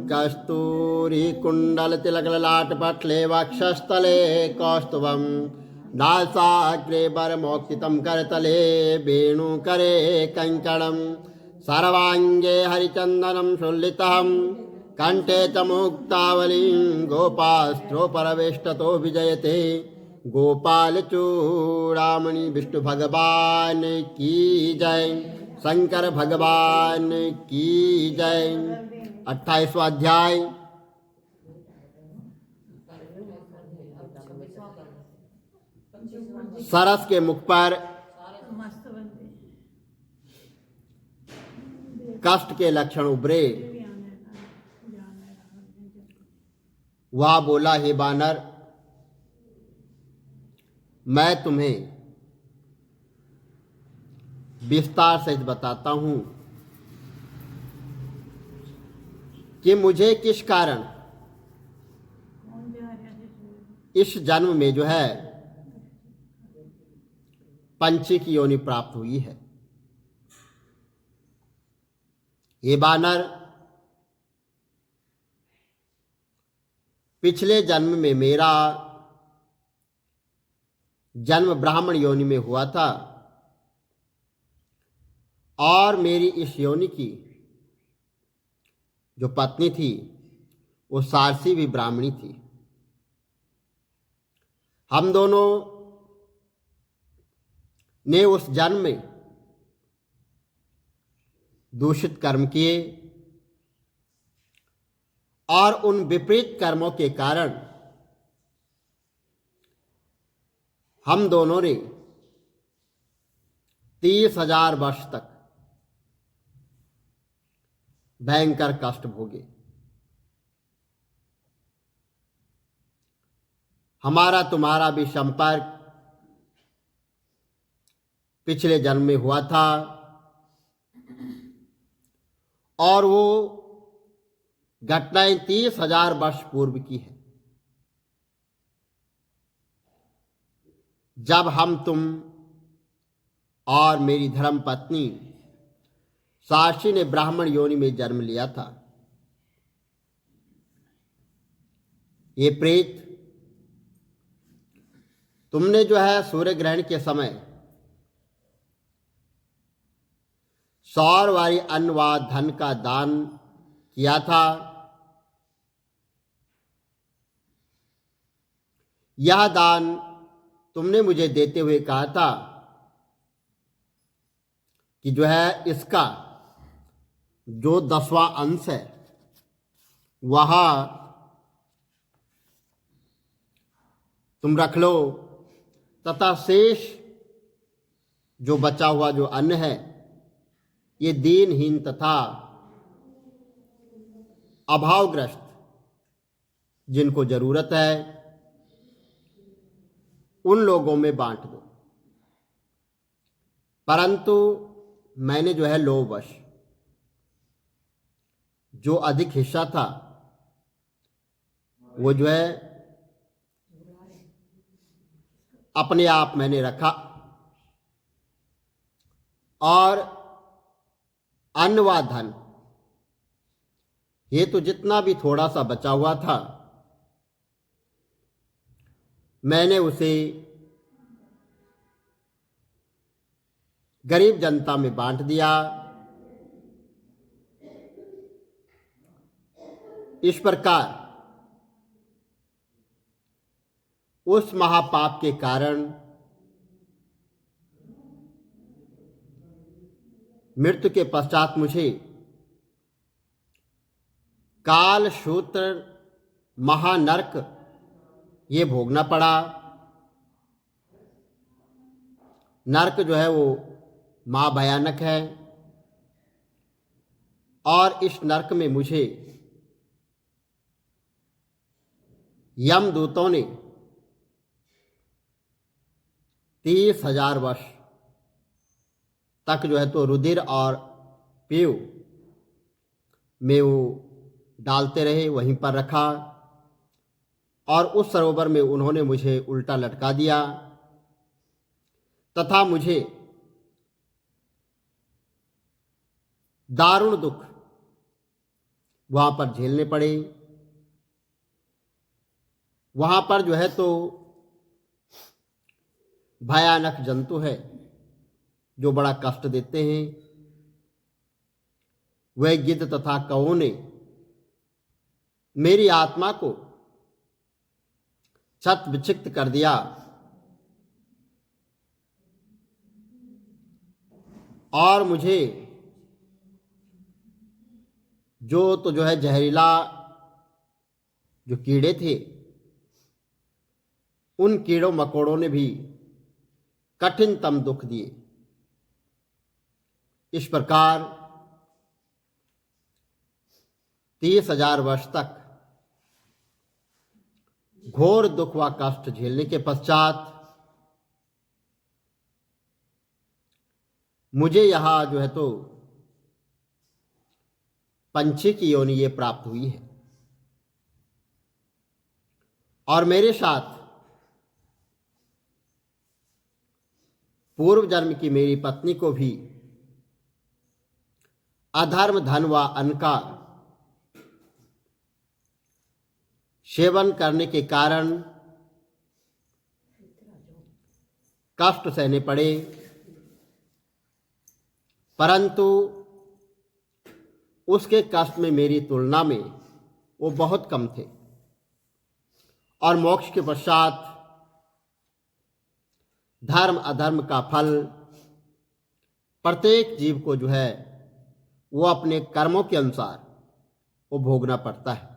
कस्तूरी कुण्डलतिलकललाटपटले वक्षस्थले कौस्तुभं नासाग्रे वरमौक्तिकं करतले वेणुकरे कङ्कणं सर्वाङ्गे हरिचन्दनं शुल्लितं कंठे च मुक्तावलीं गोपास्त्रोपरवेष्टतो विजयते। गोपाल चूड़ामणि विष्णु भगवान की जय, शंकर भगवान की जय। 28वां अध्याय। सरस के मुख पर कष्ट के लक्षण उभरे। वह बोला, हे बानर, मैं तुम्हें विस्तार से बताता हूं कि मुझे किस कारण इस जन्म में जो है पंछी की योनि प्राप्त हुई है। ये बानर, पिछले जन्म में मेरा जन्म ब्राह्मण योनि में हुआ था और मेरी इस योनि की जो पत्नी थी वो सारसी भी ब्राह्मणी थी। हम दोनों ने उस जन्म में दूषित कर्म किए और उन विपरीत कर्मों के कारण हम दोनों ने 30,000 वर्ष तक भयंकर कष्ट भोगे। हमारा तुम्हारा भी संपर्क पिछले जन्म में हुआ था और वो घटनाएं 30,000 वर्ष पूर्व की है, जब हम तुम और मेरी धर्म पत्नी साक्षी ने ब्राह्मण योनि में जन्म लिया था। ये प्रेत तुमने जो है सूर्य ग्रहण के समय सौरवारी अन्न व धन का दान किया था। यह दान तुमने मुझे देते हुए कहा था कि जो है इसका जो 10वां अंश है वह तुम रख लो तथा शेष जो बचा हुआ जो अन्न है ये दीनहीन तथा अभावग्रस्त जिनको जरूरत है उन लोगों में बांट दो। परंतु मैंने जो है लोभवश जो अधिक हिस्सा था वो जो है अपने आप मैंने रखा और अन्न व धन ये तो जितना भी थोड़ा सा बचा हुआ था मैंने उसे गरीब जनता में बांट दिया। इस प्रकार उस महापाप के कारण मृत्यु के पश्चात मुझे काल सूत्र महानरक ये भोगना पड़ा। नरक जो है वो महाभयानक है और इस नरक में मुझे यमदूतों ने 30,000 वर्ष तक जो है तो रुधिर और पेय में वो डालते रहे, वहीं पर रखा और उस सरोवर में उन्होंने मुझे उल्टा लटका दिया तथा मुझे दारुण दुख वहाँ पर झेलने पड़े। वहाँ पर जो है तो भयानक जंतु है जो बड़ा कष्ट देते हैं। वह गिद्ध तथा कौओं ने मेरी आत्मा को छत विक्षिप्त कर दिया और मुझे जो है जहरीला जो कीड़े थे, उन कीड़ों मकोड़ों ने भी कठिनतम दुख दिए। इस प्रकार 30,000 वर्ष तक घोर दुख व कष्ट झेलने के पश्चात मुझे यहाँ जो है तो पंछी की योनि ये प्राप्त हुई है और मेरे साथ पूर्व जन्म की मेरी पत्नी को भी अधर्म धन व अन्न का सेवन करने के कारण कष्ट सहने पड़े, परंतु उसके कष्ट में मेरी तुलना में वो बहुत कम थे और मोक्ष के पश्चात धर्म अधर्म का फल प्रत्येक जीव को जो है वो अपने कर्मों के अनुसार वो भोगना पड़ता है।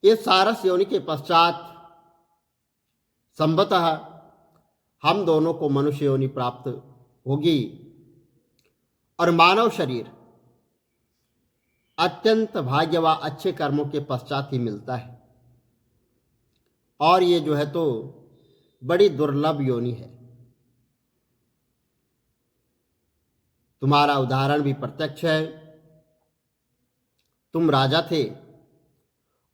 इस सारस योनि के पश्चात संभवतः हम दोनों को मनुष्य योनि प्राप्त होगी और मानव शरीर अत्यंत भाग्य व अच्छे कर्मों के पश्चात ही मिलता है और ये जो है तो बड़ी दुर्लभ योनि है। तुम्हारा उदाहरण भी प्रत्यक्ष है। तुम राजा थे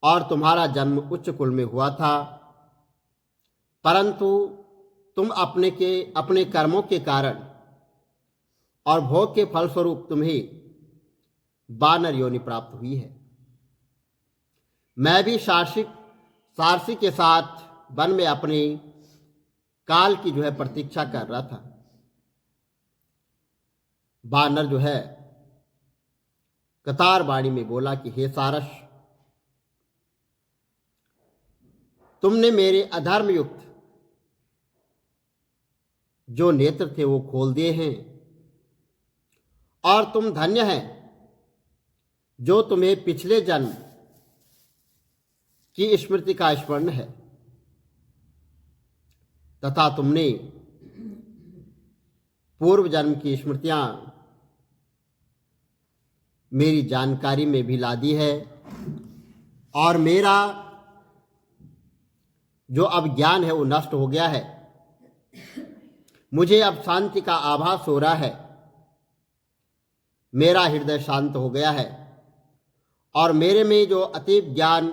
और तुम्हारा जन्म उच्च कुल में हुआ था, परंतु तुम अपने कर्मों के कारण और भोग के फलस्वरूप तुम्हें वानर योनि प्राप्त हुई है। मैं भी सारसी के साथ वन में अपने काल की जो है प्रतीक्षा कर रहा था। वानर जो है कतार वाणी में बोला कि हे सारस, तुमने मेरे अधर्म युक्त जो नेत्र थे वो खोल दिए हैं और तुम धन्य हैं जो तुम्हें पिछले जन्म की स्मृति का स्मरण है तथा तुमने पूर्व जन्म की स्मृतियां मेरी जानकारी में भी ला दी है और मेरा जो अब ज्ञान है वो नष्ट हो गया है। मुझे अब शांति का आभास हो रहा है, मेरा हृदय शांत हो गया है और मेरे में जो अतीब ज्ञान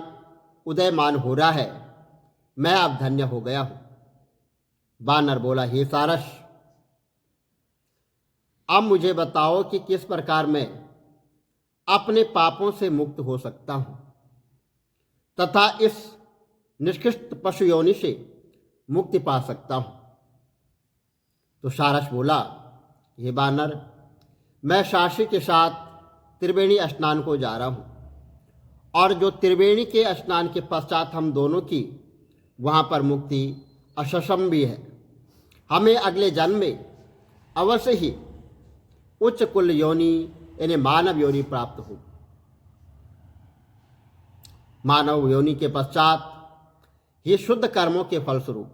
उदयमान हो रहा है, मैं अब धन्य हो गया हूं। वानर बोला, हे सारस, अब मुझे बताओ कि किस प्रकार मैं अपने पापों से मुक्त हो सकता हूं तथा इस निष्कृष्ट पशु योनि से मुक्ति पा सकता हूं। तो सारस बोला, हे वानर, मैं सारसी के साथ त्रिवेणी स्नान को जा रहा हूं और जो त्रिवेणी के स्नान के पश्चात हम दोनों की वहां पर मुक्ति असंभव है। हमें अगले जन्म में अवश्य ही उच्च कुल योनि यानी मानव योनि प्राप्त हो। मानव योनि के पश्चात ये शुद्ध कर्मों के फलस्वरूप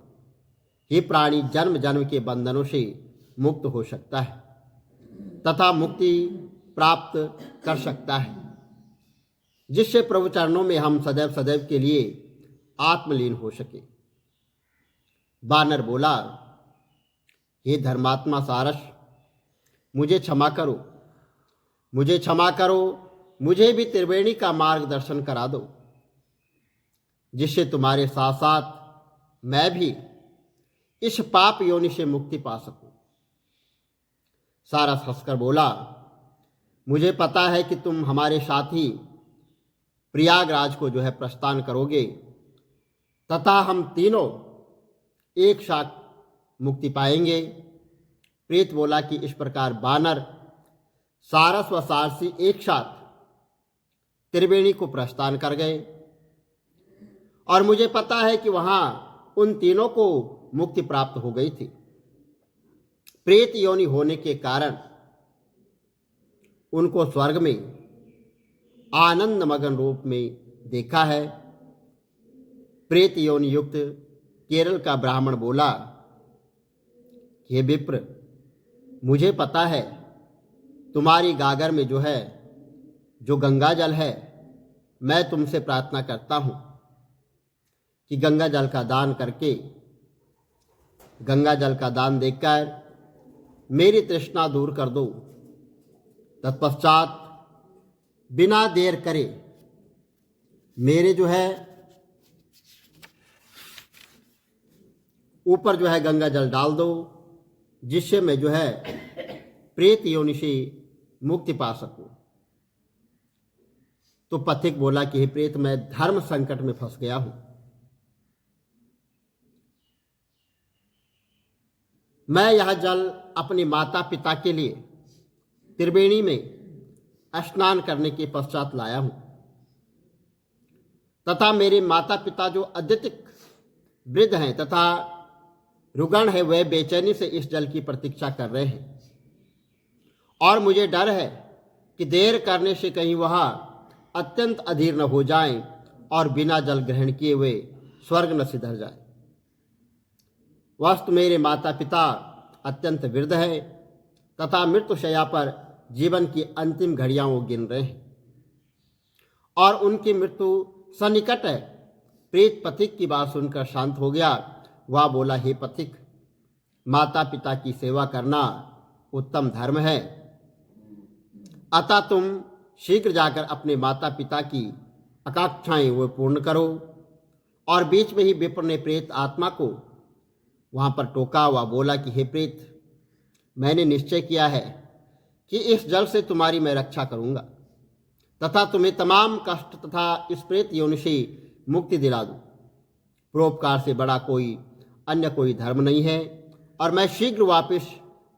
ये प्राणी जन्म जन्म के बंधनों से मुक्त हो सकता है तथा मुक्ति प्राप्त कर सकता है, जिससे प्रभु चरणों में हम सदैव सदैव के लिए आत्मलीन हो सके। वानर बोला, हे धर्मात्मा सारस, मुझे क्षमा करो, मुझे क्षमा करो, मुझे भी त्रिवेणी का मार्गदर्शन करा दो, जिससे तुम्हारे साथ साथ मैं भी इस पाप योनि से मुक्ति पा सकूं। सारस हंसकर बोला, मुझे पता है कि तुम हमारे साथ ही प्रयागराज को प्रस्थान करोगे तथा हम तीनों एक साथ मुक्ति पाएंगे। प्रेत बोला कि इस प्रकार वानर सारस व सारसी एक साथ त्रिवेणी को प्रस्थान कर गए और मुझे पता है कि वहां उन तीनों को मुक्ति प्राप्त हो गई थी। प्रेत योनि होने के कारण उनको स्वर्ग में आनंद मगन रूप में देखा है। प्रेत योनि युक्त केरल का ब्राह्मण बोला कि हे विप्र, मुझे पता है तुम्हारी गागर में जो गंगा जल है, मैं तुमसे प्रार्थना करता हूं कि गंगा जल का दान करके, गंगा जल का दान देकर मेरी तृष्णा दूर कर दो। तत्पश्चात बिना देर करे मेरे ऊपर गंगा जल डाल दो, जिससे मैं प्रेत योनि से मुक्ति पा सकूं। तो पथिक बोला कि हे प्रेत, मैं धर्म संकट में फंस गया हूं। मैं यह जल अपने माता पिता के लिए त्रिवेणी में स्नान करने के पश्चात लाया हूं तथा मेरे माता पिता जो अत्यधिक वृद्ध हैं तथा रुग्ण है, वे बेचैनी से इस जल की प्रतीक्षा कर रहे हैं और मुझे डर है कि देर करने से कहीं वह अत्यंत अधीर न हो जाएं और बिना जल ग्रहण किए हुए स्वर्ग न सिधर जाए। वास्तव मेरे माता पिता अत्यंत वृद्ध हैं तथा मृत्युशैया पर जीवन की अंतिम घड़ियां वो गिन रहे हैं और उनकी मृत्यु सन्निकट है। प्रेत पथिक की बात सुनकर शांत हो गया। वह बोला, हे पथिक, माता पिता की सेवा करना उत्तम धर्म है, अतः तुम शीघ्र जाकर अपने माता पिता की आकांक्षाएं वो पूर्ण करो। और बीच में ही विप्र ने प्रेत आत्मा को वहां पर टोका। वह बोला कि हे प्रेत, मैंने निश्चय किया है कि इस जल से तुम्हारी मैं रक्षा करूंगा तथा तुम्हें तमाम कष्ट तथा इस प्रेत योनि से मुक्ति दिला दूं। परोपकार से बड़ा अन्य कोई धर्म नहीं है और मैं शीघ्र वापस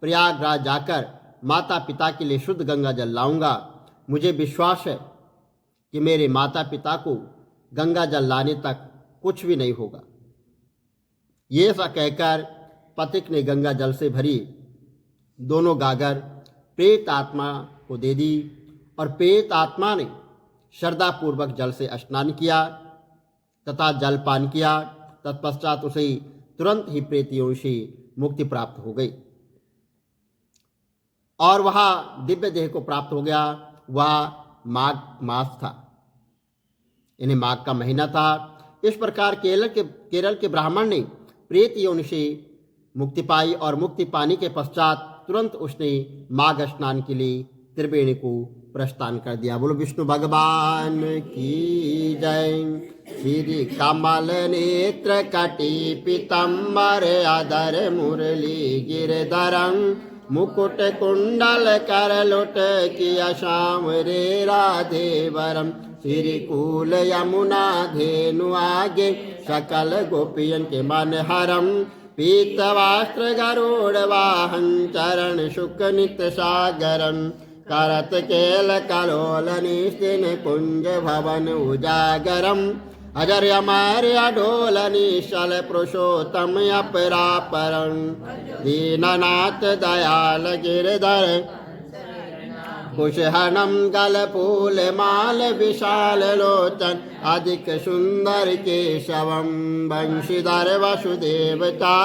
प्रयागराज जाकर माता पिता के लिए शुद्ध गंगा जल लाऊंगा। मुझे विश्वास है कि मेरे माता पिता को गंगा जल लाने तक कुछ भी नहीं होगा। ये ऐसा कहकर पथिक ने गंगा जल से भरी दोनों गागर प्रेत आत्मा को दे दी और प्रेत आत्मा ने श्रद्धापूर्वक जल से स्नान किया तथा जलपान किया। तत्पश्चात उसे तुरंत ही प्रेत योनि से मुक्ति प्राप्त हो गई और वह दिव्य देह को प्राप्त हो गया। वह माघ मास था, इन्हें माघ का महीना था। इस प्रकार केरल के ब्राह्मण ने प्रेत योनि से मुक्ति पाई और मुक्ति पाने के पश्चात तुरंत उसने माघ स्नान के लिए त्रिवेणी को प्रस्थान कर दिया। बोलो विष्णु भगवान की जय। श्री कमल नेत्र कटी पीतम्बर अधर मुरली गिरधरं मुकुट कुंडल कर लुट किया श्याम रे राधे वरम। श्री कूल यमुना धेनु आगे सकल गोपियन के मन हरम। पीत वस्त्र गरुड़ वाहन चरण शुक नित सागरम। करत केल कलोल निस्तिन कुंज भवन उजागरम। अजर अमर अडोल निश्चल पुरुषोत्तम अपरापरं। दीननाथ दयाल गिरधर कुशहनम गल फूल माल विशाल लोचन। अधिक सुंदर केशवम वंशीधर वसुदेवता।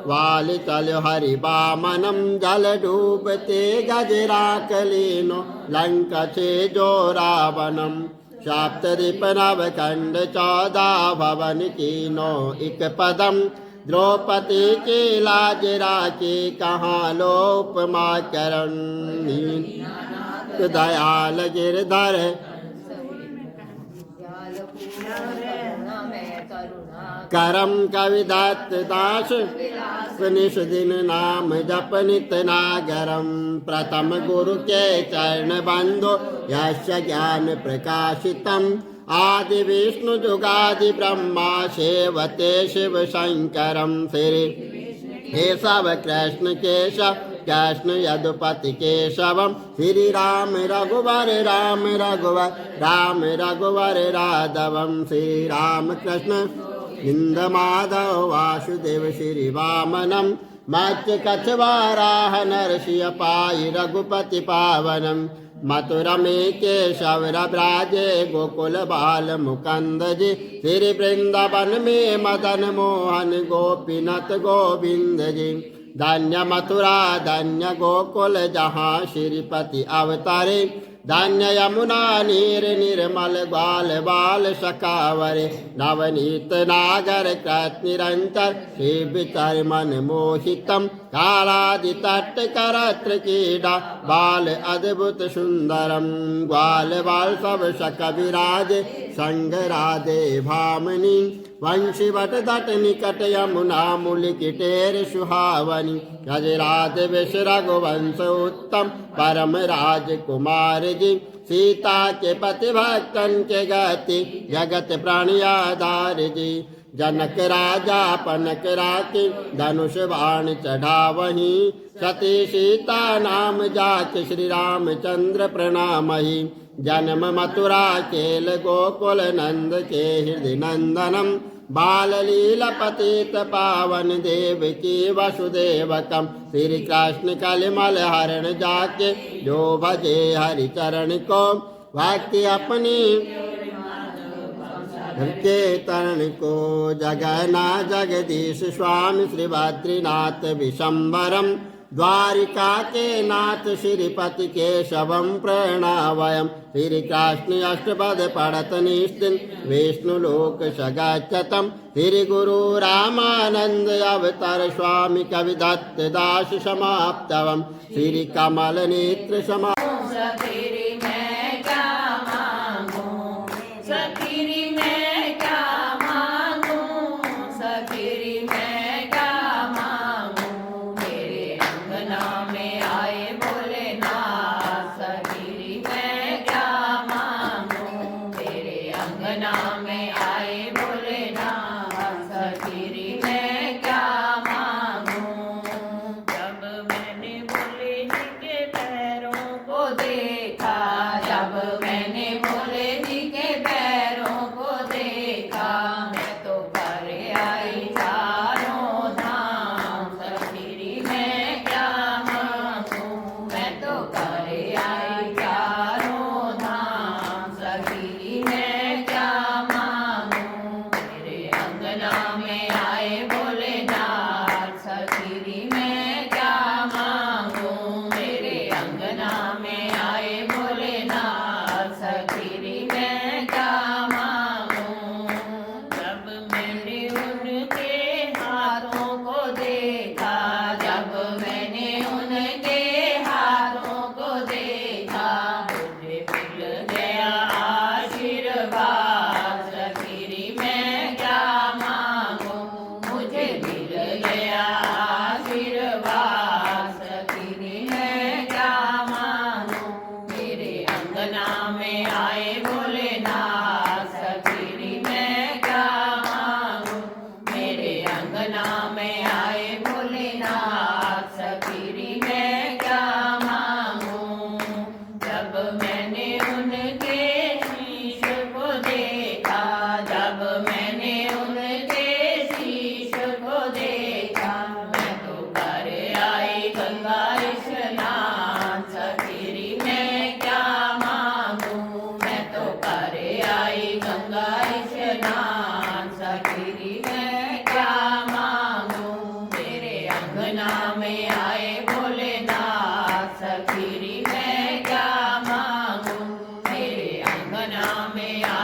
वाल चल हरि बामनम जल डूबते गजरा कलीनो। लंका छे जो रावणम सप्तदीप नवखंड 14 भवन कीनो। एक पदम द्रौपदी के लाज राखी कहाँ लोपमा करण। दयाल गिरधर करम कविदत्त दास निष दिन नाम जप नित नागरम प्रथम गुरु के चरण बंधो यश ज्ञान प्रकाशितम आदि विष्णु जुगादि ब्रह्मा सेवते शिव शंकरम श्री केशव कृष्ण केशव कृष्ण यदुपति केशवम श्री राम रघुवर राम रघुवर राम रघुवर राघवम श्री राम कृष्ण इंद माधव वासुदेव श्री वामनम मत्स्य कछवाराह नरसिंह पाई रघुपति पावनम मथुरा में केशव ब्राजे गोकुल बाल मुकंद जी श्री वृंदावन में मदन मोहन गोपीनाथ गोविंद जी धन्य मथुरा धन्य गोकुल जहाँ श्रीपति अवतारे धन्य यमुना नीर निर्मल ग्वाल बाल सखावरे नवनीत नागर कृत निरंतर शिवितर मन मोहितम कालादि तट करत्र कीड़ा बाल अद्भुत सुंदरम ग्वाल बाल सब सख विराज संग राधे भामनी वंशीवट तट निकट यमुना मूल किटेर सुहावनी गजराज विष रघुवंश उत्तम परम राजकुमार जी सीता के पति भक्तन के गति जगत प्राणी आधार जी जनक राजा पनक राखी धनुष बाण चढ़ावही सती सीता नाम जाके श्री रामचंद्र प्रणामहि जन्म मथुरा केल गोकुल नंद के हृदय नंदनम बाल लीला पतित पावन देव की वसुदेवकम श्री कृष्ण कलिमल हरण जाके जो भजे हरि चरण को भक्ति अपनी के तरण को जगन्ना जगदीश स्वामी श्री बद्रीनाथ विशंबरम द्वारिका के नाथ श्रीपति केशवम प्रणावयम श्री कृष्ण अष्टपद पढ़त निस्तिन विष्णु लोक सगच्छतम श्री गुरु रामानंद अवतार स्वामी कविदत्त दास समाप्तवम श्री कमल नेत्र समा में